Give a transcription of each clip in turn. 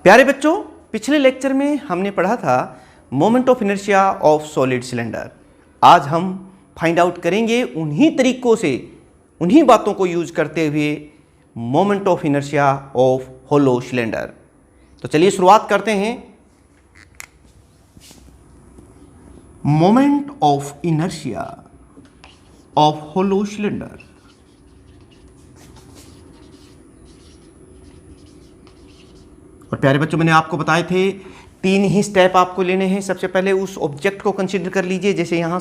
प्यारे बच्चों, पिछले लेक्चर में हमने पढ़ा था moment of inertia of solid cylinder. आज हम फाइंड आउट करेंगे उन्हीं तरीकों से, उन्हीं बातों को यूज करते हुए moment of inertia of hollow cylinder. तो चलिए शुरुआत करते हैं। Moment of inertia of hollow cylinder. और प्यारे बच्चों, मैंने आपको बताए थे तीन ही स्टेप आपको लेने हैं। सबसे पहले उस ऑब्जेक्ट को कंसीडर कर लीजिए, जैसे यहाँ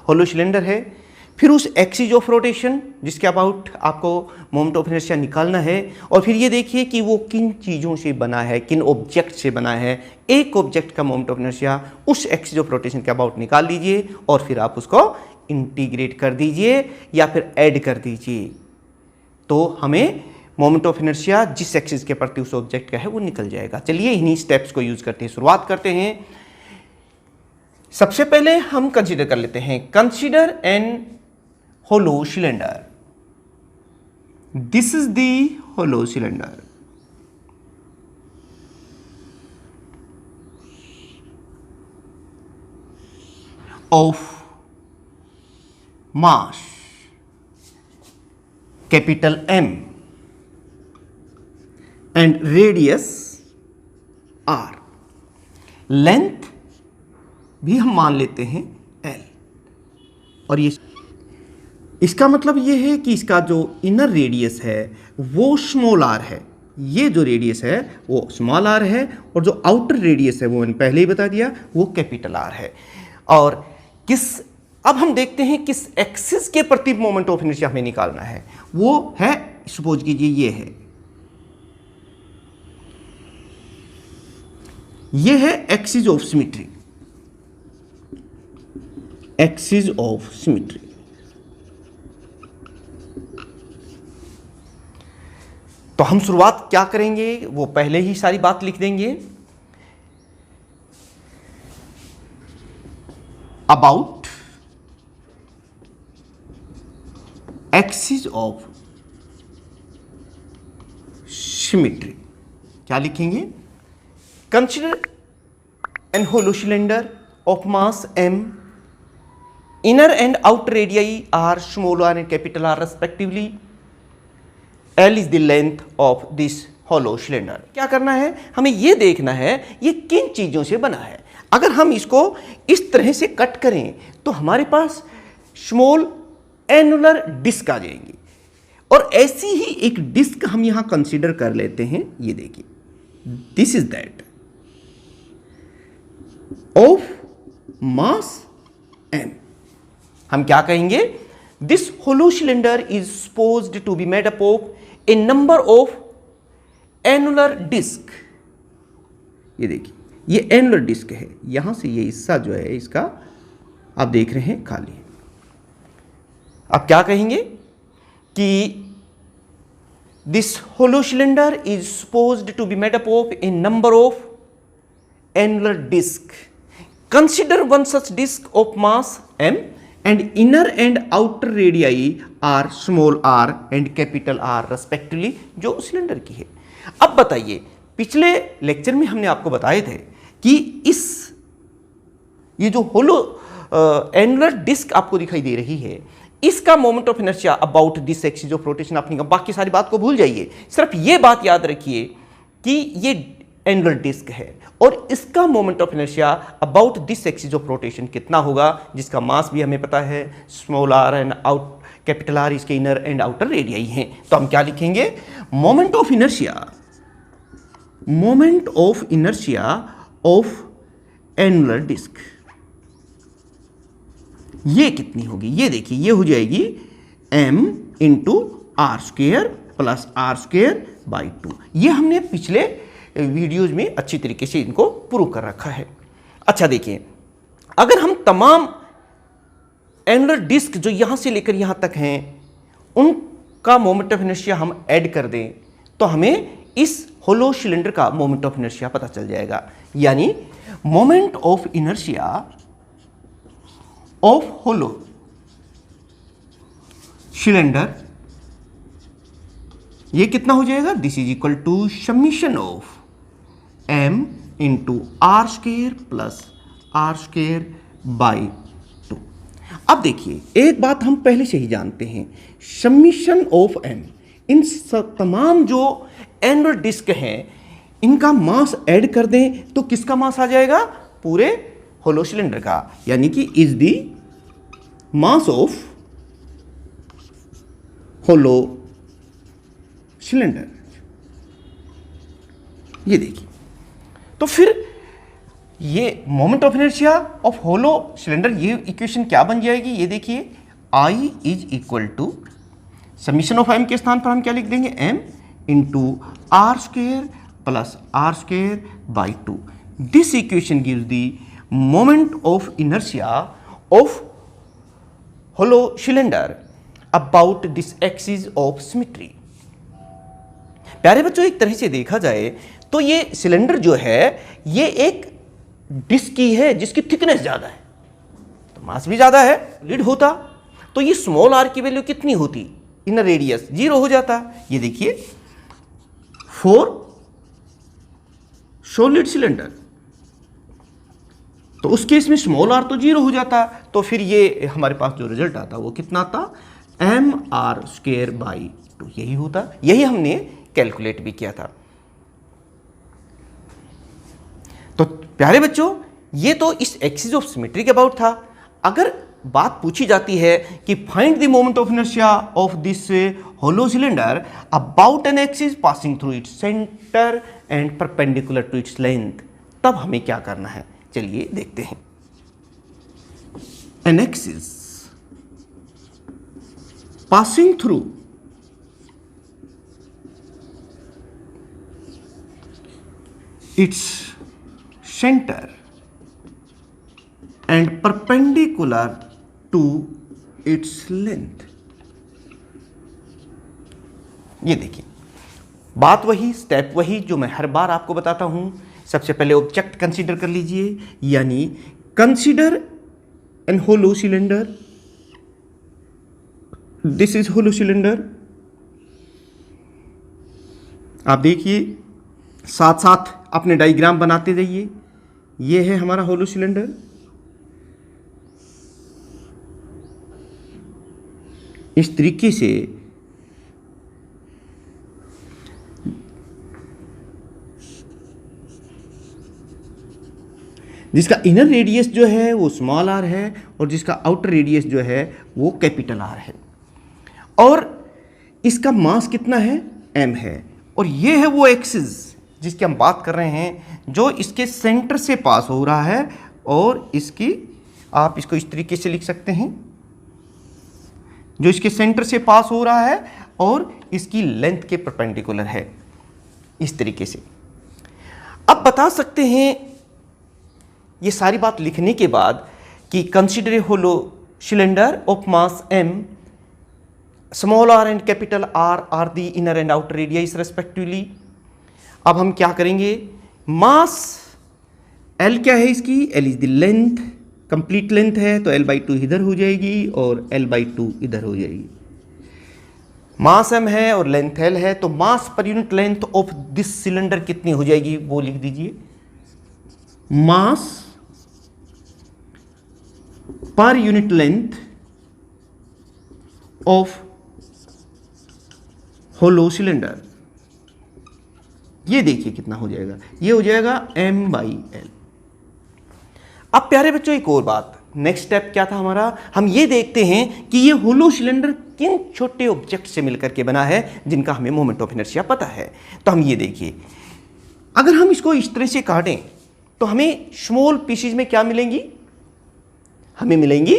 होलो सिलेंडर है। फिर उस एक्सिस ऑफ रोटेशन जिसके अबाउट आपको मोमेंट ऑफ इनर्शिया निकालना है। और फिर ये देखिए कि वो किन चीज़ों से बना है, किन ऑब्जेक्ट से बना है। एक ऑब्जेक्ट का मोमेंट ऑफ इनर्शिया उस एक्सिस ऑफ रोटेशन के अबाउट निकाल लीजिए और फिर आप उसको इंटीग्रेट कर दीजिए या फिर ऐड कर दीजिए, तो हमें मोमेंट ऑफ इनर्शिया जिस एक्सिस के प्रति उस ऑब्जेक्ट का है वो निकल जाएगा। चलिए इन्हीं स्टेप्स को यूज करते हैं, शुरुआत करते हैं। सबसे पहले हम कंसीडर कर लेते हैं, consider an hollow cylinder. This is the hollow cylinder. Of mass capital M and radius r, length भी हम मान लेते हैं L। और ये इसका मतलब ये है कि इसका जो इनर रेडियस है वो स्मॉल r है, ये जो रेडियस है वो स्मॉल r है, और जो आउटर रेडियस है वो मैंने पहले ही बता दिया वो कैपिटल R है। और अब हम देखते हैं किस एक्सिस के प्रति मोमेंट ऑफ इनर्शिया हमें निकालना है। वो है, सपोज कीजिए ये है axis of symmetry, axis of symmetry. तो हम शुरुआत क्या करेंगे, वो पहले ही सारी बात लिख देंगे। अबाउट एक्सिस ऑफ सिमेट्री क्या लिखेंगे, consider an hollow cylinder of mass m, inner and outer radii R small r and capital R respectively. L is the length of this hollow cylinder. क्या करना है, हमें यह देखना है ये किन चीजों से बना है। अगर हम इसको इस तरह से कट करें तो हमारे पास स्मॉल एनुलर डिस्क आ जाएंगी, और ऐसी ही एक डिस्क हम यहां कंसीडर कर लेते हैं। ये देखिए, this is that of mass m। हम क्या कहेंगे, this hollow cylinder is supposed to be made up of a number of annular disc. ये देखिए, ये एनुलर डिस्क है, यहां से ये हिस्सा जो है इसका आप देख रहे हैं खाली। अब क्या कहेंगे कि this hollow cylinder is supposed to be made up of a number of annular disc. Consider one such disc of mass m and inner and outer radii R small r and capital R respectively, जो cylinder की है। अब बताइए, पिछले lecture में हमने आपको बताए थे कि ये जो होलो एनुलर डिस्क आपको दिखाई दे रही है, इसका moment of inertia about this axis of rotation आपने कहा। बाकी सारी बात को भूल जाइए, सिर्फ ये बात याद रखिए कि ये एनुलर डिस्क है और इसका moment of inertia about this axis of rotation कितना होगा, जिसका मास भी हमें पता है small r and out capital R इसके इनर एंड आउटर रेडियाई हैं। तो हम क्या लिखेंगे, moment of inertia of annular disc ये कितनी होगी। ये देखिए, ये हो जाएगी m into r square plus r square by 2। ये हमने पिछले वीडियोज में अच्छी तरीके से इनको प्रूव कर रखा है। अच्छा देखिए, अगर हम तमाम एनुलर डिस्क जो यहां से लेकर यहां तक हैं उनका मोमेंट ऑफ इनर्शिया हम ऐड कर दें तो हमें इस होलो सिलेंडर का मोमेंट ऑफ इनर्शिया पता चल जाएगा। यानी moment of inertia of hollow cylinder ये कितना हो जाएगा, this is equal to summation of m into are square plus are square by 2। अब देखिए, एक बात हम पहले से ही जानते हैं, समीशन ऑफ m, इन तमाम जो एनुलर डिस्क हैं इनका मास ऐड कर दें तो किसका मास आ जाएगा? पूरे होलो सिलेंडर का, यानी कि is the mass of hollow cylinder. ये देखिए, तो फिर ये moment of inertia of hollow cylinder, ये इक्वेशन क्या बन जाएगी? ये देखिए, I is equal to summation of m के स्थान पर हम क्या लिख देंगे? m into are square plus are square by 2। This equation gives the moment of inertia of hollow cylinder about this axis of symmetry. प्यारे बच्चों, एक तरह से देखा जाए तो ये सिलेंडर जो है ये एक डिस्क की है जिसकी थिकनेस ज्यादा है, तो मास भी ज्यादा है। लीड होता तो ये स्मॉल आर की वैल्यू कितनी होती? इनर रेडियस 0 हो जाता। ये देखिए, फॉर सॉलिड सिलेंडर तो उस केस में स्मॉल आर तो 0 हो जाता, तो फिर ये हमारे पास जो रिजल्ट आता वो कितना आता? एम आर स्क्वेयर बाई 2 यही होता। यही हमने कैलकुलेट भी किया था। तो प्यारे बच्चों, ये तो इस एक्सिस ऑफ सिमेट्री के अबाउट था। अगर बात पूछी जाती है कि find the moment of inertia of this hollow cylinder about an axis passing through its centre and perpendicular to its length, तब हमें क्या करना है? चलिए देखते हैं। An axis passing through its center and perpendicular to its length। ये देखिए, बात वही, स्टेप वही जो मैं हर बार आपको बताता हूं। सबसे पहले ऑब्जेक्ट कंसीडर कर लीजिए, यानी consider an hollow cylinder. This is hollow cylinder. आप देखिए, साथ साथ अपने डायग्राम बनाते जाइए। ये है हमारा होलो सिलेंडर। इस तरीके से जिसका इनर रेडियस जो है वो स्मॉल आर है और जिसका आउटर रेडियस जो है वो कैपिटल आर है, और इसका मास कितना है? m है। और ये है वो एक्सिस जिसकी हम बात कर रहे हैं, जो इसके सेंटर से पास हो रहा है, और इसकी, आप इसको इस तरीके से लिख सकते हैं, जो इसके सेंटर से पास हो रहा है और इसकी लेंथ के परपेंडिकुलर है, इस तरीके से। अब बता सकते हैं ये सारी बात लिखने के बाद कि consider a hollow cylinder of mass m, small r and capital R are the inner and outer radius respectively. अब हम क्या करेंगे? मास L क्या है इसकी? L is the length, complete length है तो L/2 इधर हो जाएगी और L/2 इधर हो जाएगी। मास m है और लेंथ L है, तो mass per unit length of this cylinder कितनी हो जाएगी वो लिख दीजिए। Mass per unit length of hollow cylinder, ये देखिए कितना हो जाएगा? ये हो जाएगा m/L। अब प्यारे बच्चों, एक और बात, नेक्स्ट स्टेप क्या था हमारा? हम ये देखते हैं कि ये होलो सिलेंडर किन छोटे ऑब्जेक्ट से मिलकर के बना है जिनका हमें मोमेंट ऑफ इनर्शिया पता है। तो हम ये देखिए, अगर हम इसको इस तरह से काटें तो हमें स्मॉल पीसेज में क्या मिलेंगी? हमें मिलेंगी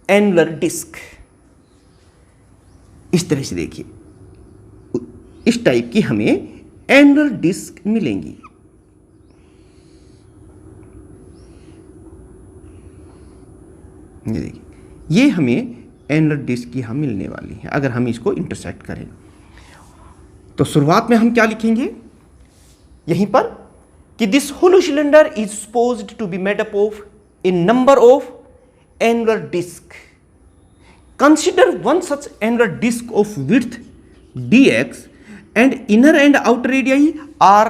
एनुलर डिस्क। इस तरह से देखिए, इस टाइप की हमें एनुलर डिस्क मिलेंगी। ये देखिए, ये हमें एनुलर डिस्क की हम मिलने वाली है अगर हम इसको इंटरसेक्ट करें। तो शुरुआत में हम क्या लिखेंगे यहीं पर कि this hollow cylinder is supposed to be made up of a number of annular disc. Consider one such annular disc of width dx and inner and outer radii are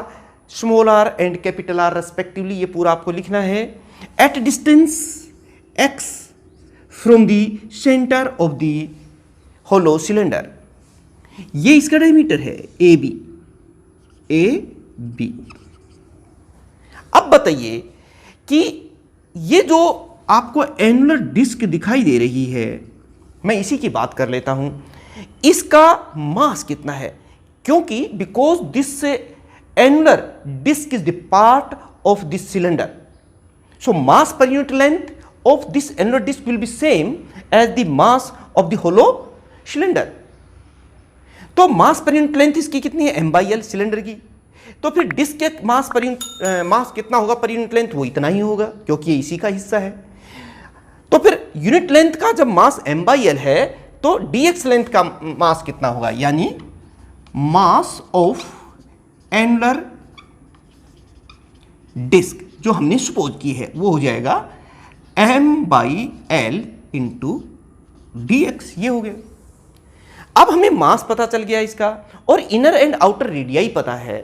small R and capital R respectively, ये पूरा आपको लिखना है। At distance x from the centre of the hollow cylinder, ये इसका diameter है A B. अब बताइए कि ये जो आपको एनुलर डिस्क दिखाई दे रही है, मैं इसी की बात कर लेता हूं, इसका मास कितना है, क्योंकि because this annular disc is the part of this cylinder, so mass per unit length of this annular disc will be same as the mass of the hollow cylinder. तो मास पर यूनिट लेंथ इसकी कितनी है, m/l cylinder की, तो फिर disc के मास पर मास कितना होगा पर यूनिट लेंथ, वो इतना ही होगा क्योंकि ये इसी का हिस्सा है। तो फिर यूनिट लेंथ का जब मास m/l है तो dx लेंथ का मास कितना होगा, यानी मास ऑफ एनुलर डिस्क जो हमने सपोज की है वो हो जाएगा m/l इंटू dx, ये हो गया। अब हमें मास पता चल गया इसका और इनर एंड आउटर रेडियाई पता है,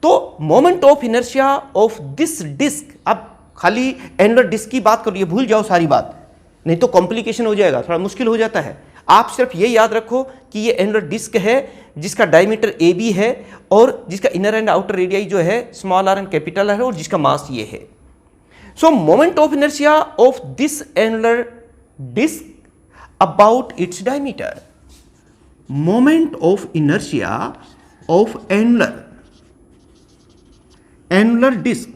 तो moment of inertia of this disc, अब खाली एनुलर डिस्क की बात करो, ये भूल जाओ सारी बात, नहीं तो कॉम्प्लिकेशन हो जाएगा, थोड़ा मुश्किल हो जाता है। आप सिर्फ ये याद रखो कि ये एनुलर डिस्क है जिसका डायमीटर ए बी है और जिसका इनर एंड आउटर रेडियाई जो है small R and capital R है और जिसका मास ये है। So moment of inertia of this annular disc about its diameter, moment of inertia of annular disc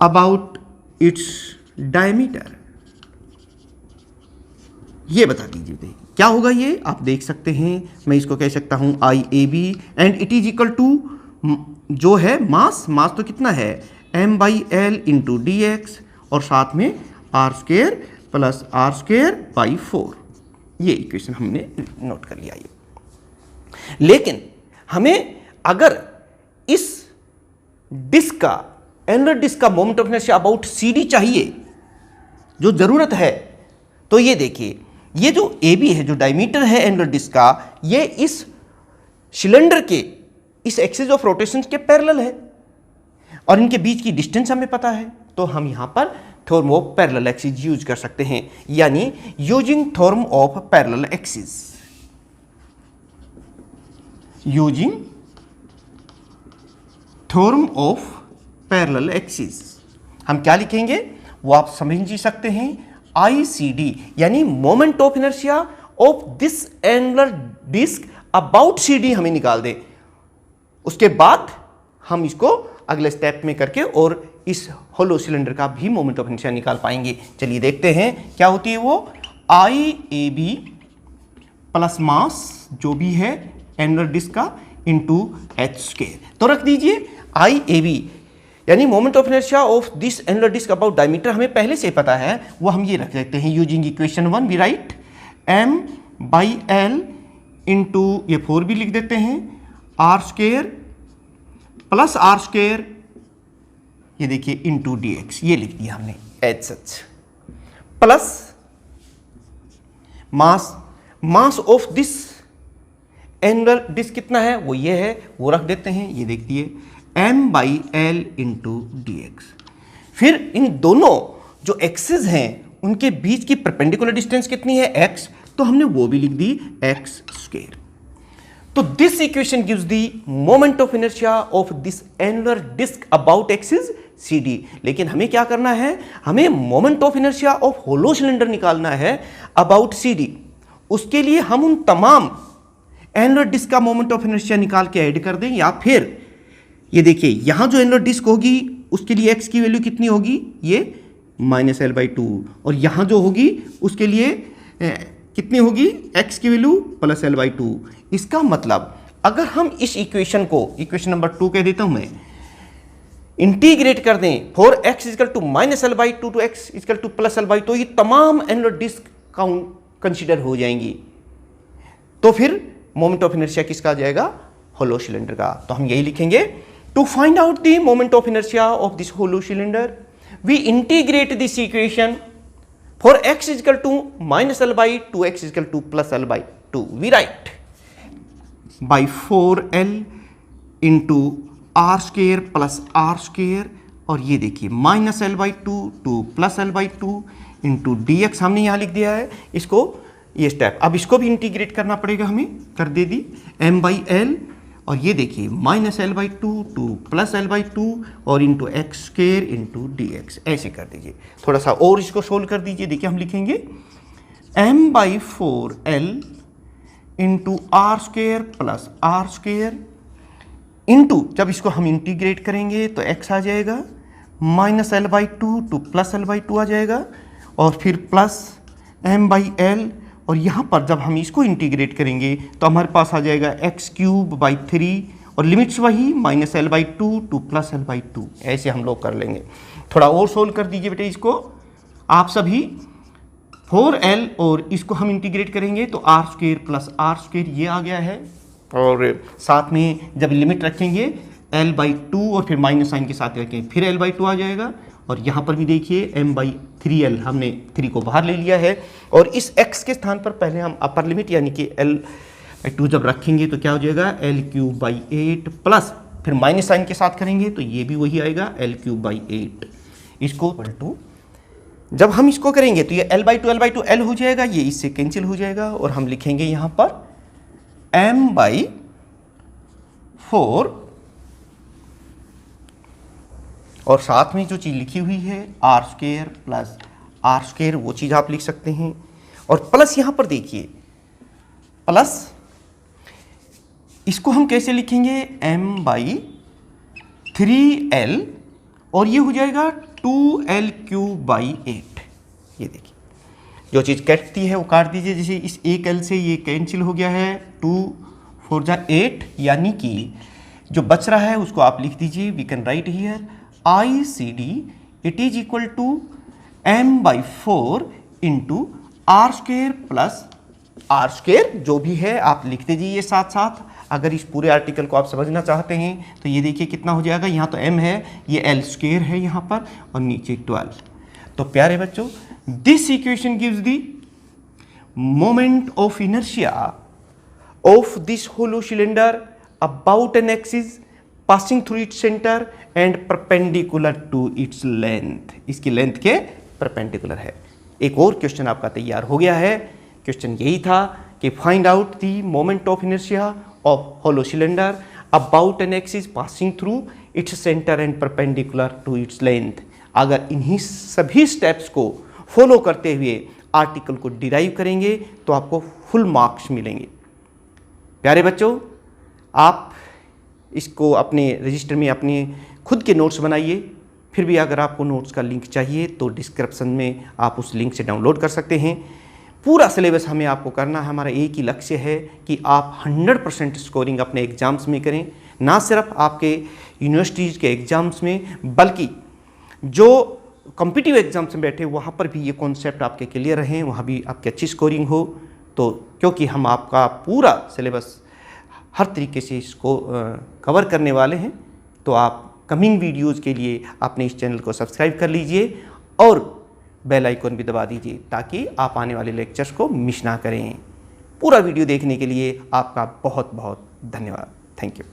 about its diameter, ये बता दीजिए क्या होगा। ये आप देख सकते हैं, मैं इसको कह सकता हूं IAB and it is equal to जो है मास तो कितना है m/l इंटू dx और साथ में r² प्लस r²/4, ये इक्वेशन हमने नोट कर लिया। ये लेकिन हमें अगर इस डिस्क का एनुलर डिस्क का moment of inertia about CD चाहिए, जो जरूरत है, तो ये देखिए, ये जो AB है, जो डायमीटर है एनुलर डिस्क का, ये इस सिलेंडर के इस एक्सिस ऑफ रोटेशन के पैरेलल है और इनके बीच की डिस्टेंस हमें पता है, तो हम यहां पर theorem of parallel axis use कर सकते हैं, यानी using theorem of parallel axis, using theorem of parallel axis हम क्या लिखेंगे वो आप समझ ही सकते हैं, ICD यानी moment of inertia of this annular disc about CD हमें निकाल दे, उसके बाद हम इसको अगले स्टेप में करके और इस होलो सिलेंडर का भी मोमेंट ऑफ इनर्शिया निकाल पाएंगे। चलिए देखते हैं क्या होती है वो, IAB प्लस मास जो भी है एनुलर डिस्क का इंटू h², तो रख दीजिए IAB यानी moment of inertia of this annular disc about diameter हमें पहले से पता है, वो हम ये रख देते हैं using equation 1, we write m/l into ये 4 भी लिख देते हैं r² प्लस r², ये देखिए इंटू dx, ये लिख दिया हमने as such, plus mass of this annular disc कितना है वो ये है, वो रख देते हैं, ये देखिए m/l इंटू dx। फिर इन दोनों जो एक्सिस हैं उनके बीच की परपेंडिकुलर डिस्टेंस कितनी है x, तो हमने वो भी लिख दी x²। तो this equation gives the moment of inertia of this annular disc about axis CD। लेकिन हमें क्या करना है, हमें moment of inertia of hollow cylinder निकालना है अबाउट CD। उसके लिए हम उन तमाम एनुलर डिस्क का मोमेंट ऑफ इनर्शिया निकाल के ऐड कर दें, या फिर ये देखिए यहां जो एनुलर डिस्क होगी उसके लिए x की वैल्यू कितनी होगी, ये -l/2, और यहां जो होगी उसके लिए कितनी होगी, x की वैल्यू +l/2। इसका मतलब अगर हम इस इक्वेशन को इक्वेशन नंबर 2 कह देता हूं मैं, इंटीग्रेट कर दें for x equal to -l/2 to x equal to +l/2, तो ये तमाम एनुलर डिस्क कंसीडर हो जाएंगी, तो फिर मोमेंट ऑफ इनर्शिया किसका आ जाएगा, होलो सिलेंडर का। तो हम यही लिखेंगे, to find out the moment of inertia of this hollow cylinder we integrate this equation for x equal to -l/2 x equal to +l/2, we write by 4L into are square plus are square, और ये देखिए minus L by two plus L by two into D X हमने यहाँ लिख दिया है इसको, ये स्टेप। अब इसको भी इंटीग्रेट करना पड़ेगा हमें, कर दे दी m बाई एल, और ये देखिए minus L by two plus L by two और into x square into D x, ऐसे कर दीजिए। थोड़ा सा और इसको सोल्व कर दीजिए। देखिए हम लिखेंगे m by 4L into are square plus are square into, जब इसको हम इंटीग्रेट करेंगे तो x आ जाएगा minus L by two plus L by two आ जाएगा, और फिर प्लस m बाई एल, और यहाँ पर जब हम इसको इंटीग्रेट करेंगे तो हमारे पास आ जाएगा एक्स क्यूब बाई 3, और लिमिट्स वही minus L by two plus L by to, ऐसे हम लोग कर लेंगे। थोड़ा और सोल्व कर दीजिए बेटे इसको आप सभी। 4L और इसको हम इंटीग्रेट करेंगे तो R square plus are square ये आ गया है, और साथ में जब लिमिट रखेंगे L बाई टू और फिर माइनस साइन के साथ रखेंगे फिर L बाई टू आ जाएगा, और यहाँ पर भी देखिए m बाई 3L, हमने 3 को बाहर ले लिया है, और इस x के स्थान पर पहले हम अपर लिमिट यानी कि L बाई टू जब रखेंगे तो क्या हो जाएगा L क्यूब बाई 8 प्लस फिर माइनस साइन के साथ करेंगे तो ये भी वही आएगा L क्यूब बाई 8, इसको टू जब हम इसको करेंगे तो ये L बाई टू L हो जाएगा, ये इससे कैंसिल हो जाएगा, और हम लिखेंगे यहाँ पर m बाई 4, और साथ में जो चीज़ लिखी हुई है R square plus are square वो चीज़ आप लिख सकते हैं, और प्लस यहाँ पर देखिए प्लस इसको हम कैसे लिखेंगे m बाई 3L, और ये हो जाएगा 2L क्यूब बाई 8। ये देखिए जो चीज़ कटती है वो काट दीजिए, जैसे इस एक L से ये कैंसिल हो गया है, 2 4 जा 8, यानी कि जो बच रहा है उसको आप लिख दीजिए, we can write here ICD it is equal to m by 4 into are square plus are square, जो भी है आप लिख दीजिए साथ साथ। अगर इस पूरे आर्टिकल को आप समझना चाहते हैं तो ये देखिए कितना हो जाएगा, यहाँ तो m है, ये L स्क्वेयर है यहाँ पर, और नीचे 12। तो प्यारे बच्चों, this equation gives the moment of inertia of this hollow cylinder about an axis passing through its centre and perpendicular to its length, इसकी लेंथ के परपेंडिकुलर है। एक और क्वेश्चन आपका तैयार हो गया है। क्वेश्चन यही था कि find out the moment of inertia of hollow cylinder about an axis passing through its centre and perpendicular to its length. अगर इन्हीं सभी स्टेप्स को फॉलो करते हुए आर्टिकल को डिराइव करेंगे तो आपको फुल मार्क्स मिलेंगे। प्यारे बच्चों, आप इसको अपने रजिस्टर में अपने खुद के नोट्स बनाइए। फिर भी अगर आपको नोट्स का लिंक चाहिए तो डिस्क्रिप्शन में आप उस लिंक से डाउनलोड कर सकते हैं। पूरा सिलेबस हमें आपको करना है। हमारा एक ही लक्ष्य है कि आप 100% स्कोरिंग अपने एग्ज़ाम्स में करें, ना सिर्फ आपके यूनिवर्सिटीज़ के एग्ज़ाम्स में, बल्कि जो कॉम्पिटिटिव एग्ज़ाम्स में बैठे वहाँ पर भी ये कॉन्सेप्ट आपके क्लियर रहें, वहाँ भी आपकी अच्छी स्कोरिंग हो। तो क्योंकि हम आपका पूरा सिलेबस हर तरीके से इसको कवर करने वाले हैं, तो आप कमिंग वीडियोज़ के लिए अपने इस चैनल को सब्सक्राइब कर लीजिए और बेल आइकन भी दबा दीजिए ताकि आप आने वाले लेक्चर्स को मिस ना करें। पूरा वीडियो देखने के लिए आपका बहुत बहुत धन्यवाद। Thank you.